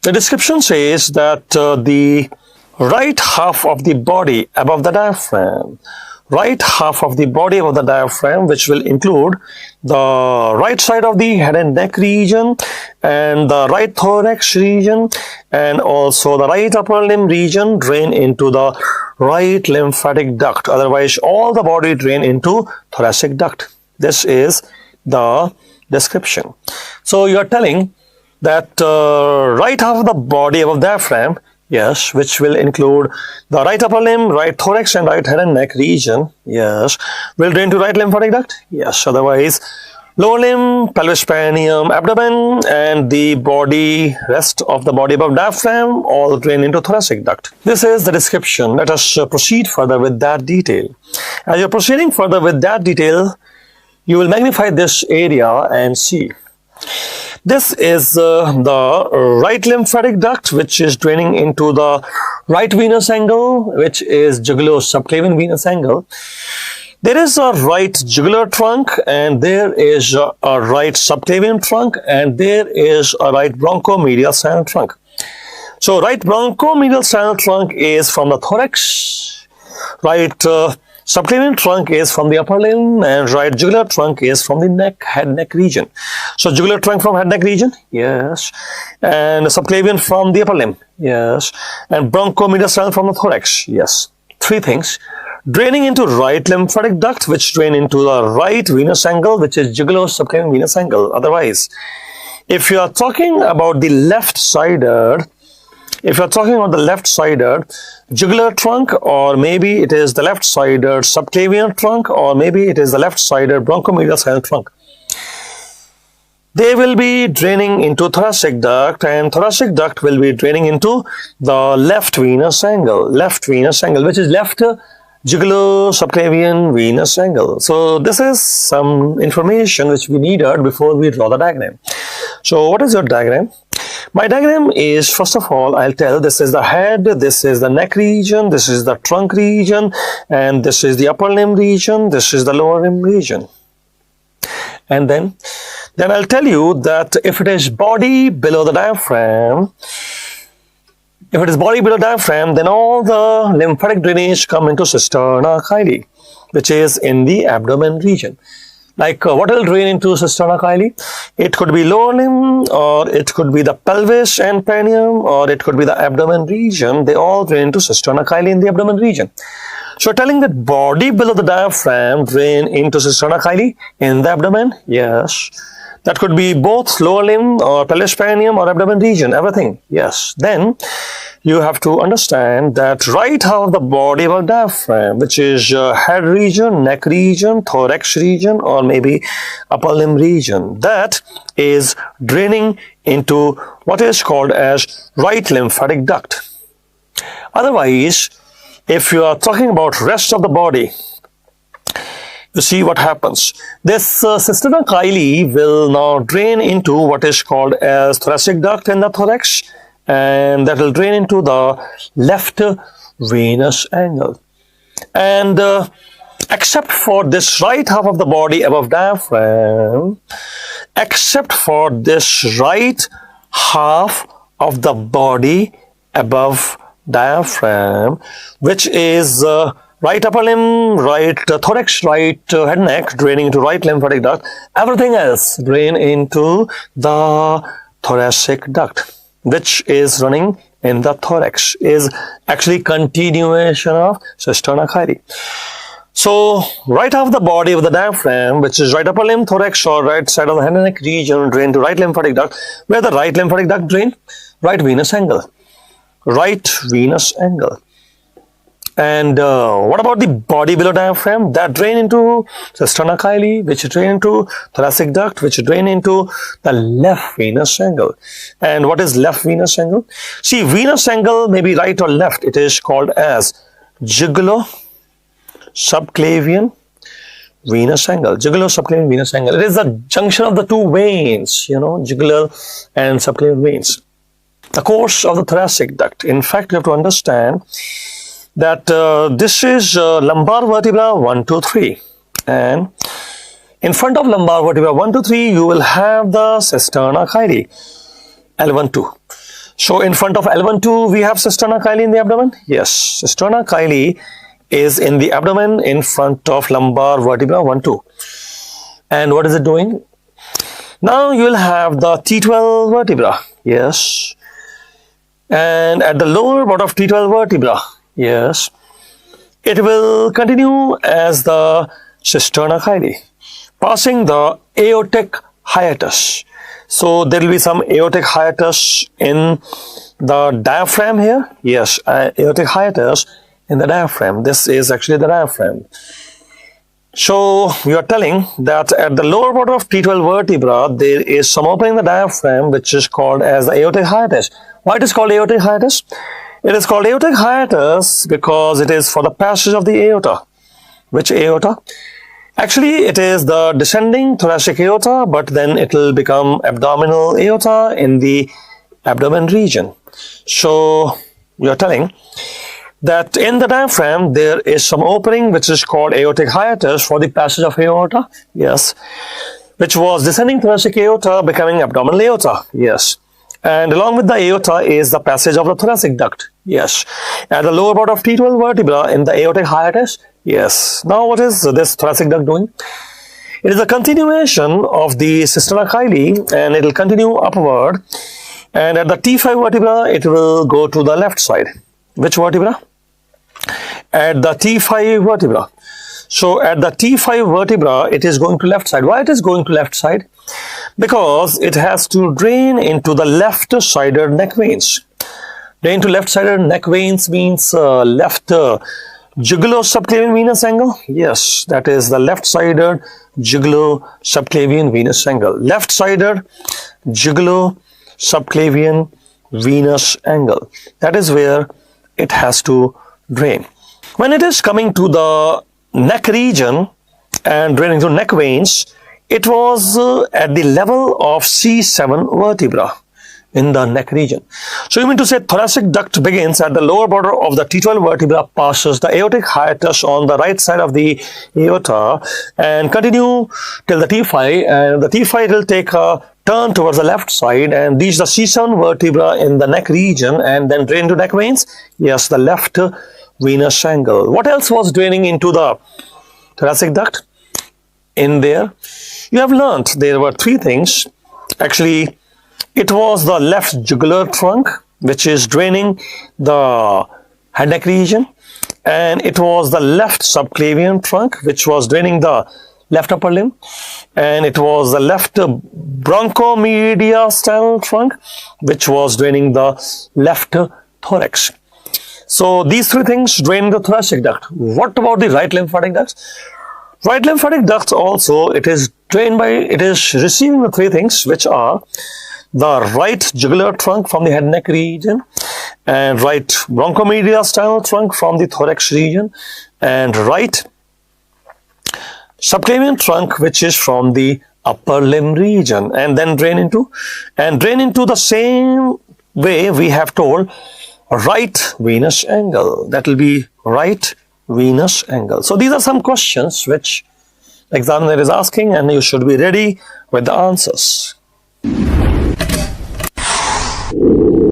The description says that the right half of the body above the diaphragm, which will include the right side of the head and neck region and the right thorax region and also the right upper limb region, drain into the right lymphatic duct. Otherwise, all the body drain into thoracic duct. This is the description. So you are telling that right half of the body above diaphragm, yes, which will include the right upper limb, right thorax and right head and neck region, yes, will drain to right lymphatic duct, yes. Otherwise, lower limb, pelvis, perineum, abdomen and the body, rest of the body above diaphragm all drain into thoracic duct. This is the description. Let us proceed further with that detail. As you're proceeding further with that detail, you will magnify this area and see. This is the right lymphatic duct, which is draining into the right venous angle, which is jugulo-subclavian venous angle. There is a right jugular trunk and there is a right subclavian trunk and there is a right bronchomedial sinus trunk. So right bronchomedial sinus trunk is from the thorax, right subclavian trunk is from the upper limb and right jugular trunk is from the head-neck region. So jugular trunk from head-neck region, yes, and subclavian from the upper limb, yes, and bronchomedial sinus from the thorax, yes. Three things. Draining into right lymphatic duct, which drain into the right venous angle, which is jugulo-subclavian venous angle. Otherwise, if you are talking about the left-sided, jugular trunk, or maybe it is the left-sided subclavian trunk, or maybe it is the left-sided bronchomedial sinus trunk, they will be draining into thoracic duct, and thoracic duct will be draining into the left venous angle, which is left jugulo-subclavian venous angle. So this is some information which we needed before we draw the diagram. So what is your diagram? My diagram is, first of all, I'll tell this is the head, this is the neck region, this is the trunk region, and this is the upper limb region, this is the lower limb region. And then I'll tell you that if it is body below the diaphragm, then all the lymphatic drainage come into cisterna chyli, which is in the abdomen region. Like what will drain into cisterna chyli? It could be lower limb, or it could be the pelvis and perineum, or it could be the abdomen region. They all drain into cisterna chyli in the abdomen region. So telling that body below the diaphragm drain into cisterna chyli in the abdomen, yes. That could be both lower limb or pelvis, perineum or abdomen region, everything, yes. Then you have to understand that right half of the body above diaphragm, which is head region, neck region, thorax region, or maybe upper limb region, that is draining into what is called as right lymphatic duct. Otherwise, if you are talking about rest of the body, you see what happens. This cisterna chyli will now drain into what is called as thoracic duct in the thorax, and that will drain into the left venous angle. And except for this right half of the body above diaphragm, except for this right half of the body above diaphragm, which is right upper limb, right thorax, right head neck, draining into right lymphatic duct. Everything else drain into the thoracic duct, which is running in the thorax, is actually continuation of cisterna chyli. So right half the body of the diaphragm, which is right upper limb, thorax, or right side of the head and neck region, drain to right lymphatic duct. Where the right lymphatic duct drain? Right venous angle. Right venous angle. And what about the body below diaphragm? That drain into cisterna chyli, which drain into thoracic duct, which drain into the left venous angle. And what is left venous angle? See, venous angle may be right or left. It is called as jugulo-subclavian venous angle. Jugulo-subclavian venous angle. It is the junction of the two veins, jugular and subclavian veins. The course of the thoracic duct. In fact, you have to understand that this is lumbar vertebra 1, 2, 3, and in front of lumbar vertebra 1, 2, 3 you will have the cisterna chyli L1, 2. So in front of L1-2, we have cisterna chyli in the abdomen. Yes, cisterna chyli is in the abdomen in front of lumbar vertebra 1-2. And what is it doing? Now you will have the T12 vertebra. Yes. And at the lower part of T12 vertebra, yes, it will continue as the cisterna chyli, passing the aortic hiatus. So there will be some aortic hiatus in the diaphragm here. Yes, aortic hiatus in the diaphragm. This is actually the diaphragm. So we are telling that at the lower part of T12 vertebra, there is some opening in the diaphragm which is called as the aortic hiatus. Why it is called aortic hiatus? It is called aortic hiatus because it is for the passage of the aorta. Which aorta? Actually, it is the descending thoracic aorta, but then it will become abdominal aorta in the abdomen region. So we are telling that in the diaphragm there is some opening which is called aortic hiatus for the passage of aorta. Yes, which was descending thoracic aorta becoming abdominal aorta. Yes. And along with the aorta is the passage of the thoracic duct. Yes. At the lower part of T12 vertebra in the aortic hiatus. Yes. Now what is this thoracic duct doing? It is a continuation of the cisterna chyli and it will continue upward. And at the T5 vertebra, it will go to the left side. Which vertebra? At the T5 vertebra. So at the T5 vertebra, it is going to left side. Why it is going to left side? Because it has to drain into the left-sided neck veins. Drain to left-sided neck veins means left jugulo-subclavian venous angle. Yes, that is the left-sided jugulo-subclavian venous angle. Left-sided jugulo-subclavian venous angle. That is where it has to drain. When it is coming to the neck region and draining to neck veins, it was at the level of C7 vertebra in the neck region. So you mean to say thoracic duct begins at the lower border of the T12 vertebra, passes the aortic hiatus on the right side of the aorta and continue till the T5, and the T5 will take a turn towards the left side and reach the C7 vertebra in the neck region and then drain to neck veins. Yes, the left venous angle. What else was draining into the thoracic duct? In there, you have learnt there were three things. Actually, it was the left jugular trunk which is draining the head neck region, and it was the left subclavian trunk which was draining the left upper limb, and it was the left bronchomediastinal trunk which was draining the left thorax. So these three things drain the thoracic duct. What about the right lymphatic duct? Right lymphatic duct also, it is drained by, it is receiving the three things which are the right jugular trunk from the head neck region, and right bronchomediastinal trunk from the thorax region, and right subclavian trunk which is from the upper limb region, and then drain into the same way we have told right venous angle. That will be right venous angle. So these are some questions which the examiner is asking, and you should be ready with the answers.